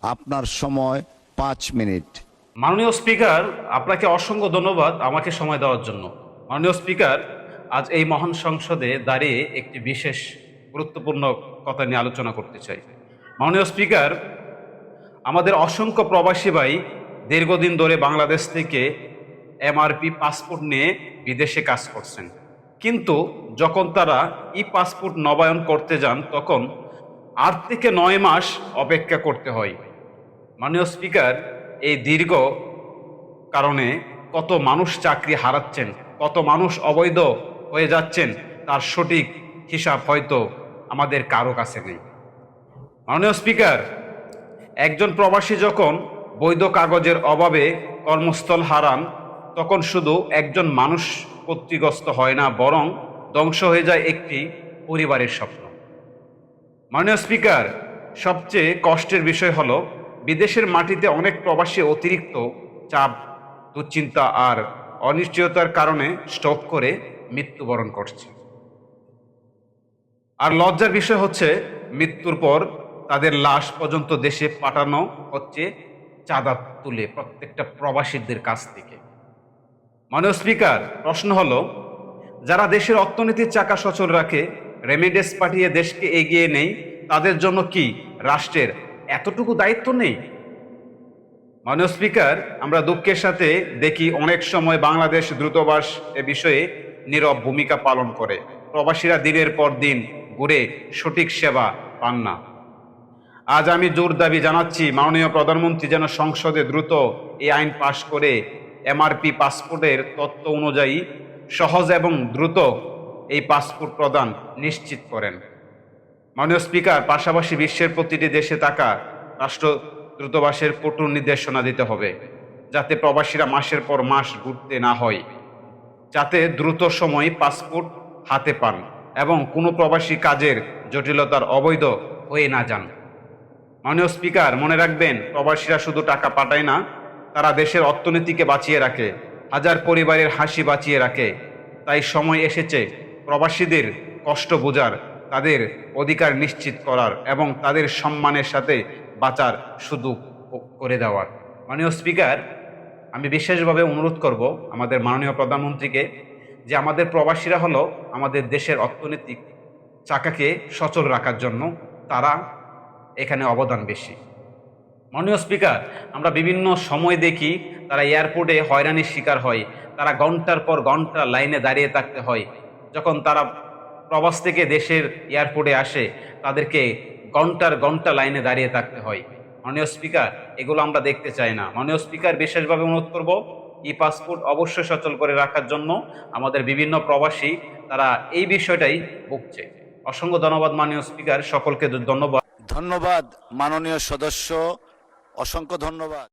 আপনার সময় 5 মিনিট। মাননীয় স্পিকার, আপনাকে অসংখ্য ধন্যবাদ আমাকে সময় দেওয়ার জন্য। মাননীয় স্পিকার, আজ এই মহান সংসদে দাঁড়িয়ে একটি বিশেষ গুরুত্বপূর্ণ কথা নিয়ে আলোচনা করতে চাই। মাননীয় স্পিকার, আমাদের অসংখ্য প্রবাসী ভাই দীর্ঘদিন ধরে বাংলাদেশ থেকে এমআরপি পাসপোর্ট নিয়ে বিদেশে কাজ করছেন, কিন্তু যখন তারা ই পাসপোর্ট নবায়ন করতে যান তখন 8 থেকে 9 মাস অপেক্ষা করতে হয়। মাননীয় স্পিকার, এই দীর্ঘ কারণে কত মানুষ চাকরি হারাচ্ছেন, কত মানুষ অবৈধ হয়ে যাচ্ছেন, তার সঠিক হিসাব হয়তো আমাদের কারো কাছে নেই। মাননীয় স্পিকার, একজন প্রবাসী যখন বৈধ কাগজের অভাবে কর্মস্থল হারান তখন শুধু একজন মানুষ ক্ষতিগ্রস্ত হয় না, বরং ধ্বংস হয়ে যায় একটি পরিবারের স্বপ্ন। মাননীয় স্পিকার, সবচেয়ে কষ্টের বিষয় হলো বিদেশের মাটিতে অনেক প্রবাসী অতিরিক্ত চাপ, দুশ্চিন্তা আর অনিশ্চয়তার কারণে স্ট্রোক করে মৃত্যুবরণ করছে। আর লজ্জার বিষয় হচ্ছে মৃত্যুর পর তাদের লাশ পর্যন্ত দেশে পাঠানো হচ্ছে চাঁদা তুলে প্রত্যেকটা প্রবাসীদের কাছ থেকে। মাননীয় স্পিকার, প্রশ্ন হলো, যারা দেশের অর্থনীতির চাকা সচল রাখে, রেমিডেন্স পাঠিয়ে দেশকে এগিয়ে নেই, তাদের জন্য কি রাষ্ট্রের এতটুকু দায়িত্ব নেই? মাননীয় স্পিকার, আমরা দুঃখের সাথে দেখি অনেক সময় বাংলাদেশ দ্রুতবাস এ বিষয়ে নীরব ভূমিকা পালন করে। প্রবাসীরা দিনের পর দিন ঘুরে সঠিক সেবা পান না। আজ আমি জোর দাবি জানাচ্ছি, মাননীয় প্রধানমন্ত্রী যেন সংসদে দ্রুত এই আইন পাশ করে এমআরপি পাসপোর্টের তথ্য অনুযায়ী সহজ এবং দ্রুত এই পাসপোর্ট প্রদান নিশ্চিত করেন। মাননীয় স্পিকার, পাশাপাশি বিশ্বের প্রতিটি দেশে থাকা রাষ্ট্র দ্রুতবাসের কঠোর নির্দেশনা দিতে হবে, যাতে প্রবাসীরা মাসের পর মাস ঘুরতে না হয়, যাতে দ্রুত সময়ে পাসপোর্ট হাতে পান এবং কোনো প্রবাসী কাজের জটিলতার অবৈধ হয়ে না যান। মাননীয় স্পিকার, মনে রাখবেন, প্রবাসীরা শুধু টাকা পাঠায় না, তারা দেশের অর্থনীতিকে বাঁচিয়ে রাখে, হাজার পরিবারের হাসি বাঁচিয়ে রাখে। তাই সময় এসেছে প্রবাসীদের কষ্ট বোঝার, তাদের অধিকার নিশ্চিত করার এবং তাদের সম্মানের সাথে বাঁচার সুযোগ করে দেওয়ার। মাননীয় স্পিকার, আমি বিশেষভাবে অনুরোধ করব আমাদের মাননীয় প্রধানমন্ত্রীকে যে আমাদের প্রবাসীরা হলো আমাদের দেশের অর্থনৈতিক চাকাকে সচল রাখার জন্য তারা এখানে অবদান বেশি। মাননীয় স্পিকার, আমরা বিভিন্ন সময় দেখি তারা এয়ারপোর্টে হয়রানির শিকার হয়, তারা ঘন্টার পর ঘন্টা লাইনে দাঁড়িয়ে থাকতে হয়। যখন তারা প্রবাস থেকে দেশের এয়ারপোর্টে আসে তাদেরকে ঘন্টার ঘন্টা লাইনে দাঁড়িয়ে থাকতে হয়। মাননীয় স্পিকার, এগুলো আমরা দেখতে চাই না। মাননীয় স্পিকার, বিশেষভাবে অনুরোধ করব ই পাসপোর্ট অবশ্যই সচল করে রাখার জন্য। আমাদের বিভিন্ন প্রবাসী তারা এই বিষয়টাই ভুগছে। অসংখ্য ধন্যবাদ মাননীয় স্পিকার, সকলকে ধন্যবাদ। ধন্যবাদ মাননীয় সদস্য, অসংখ্য ধন্যবাদ।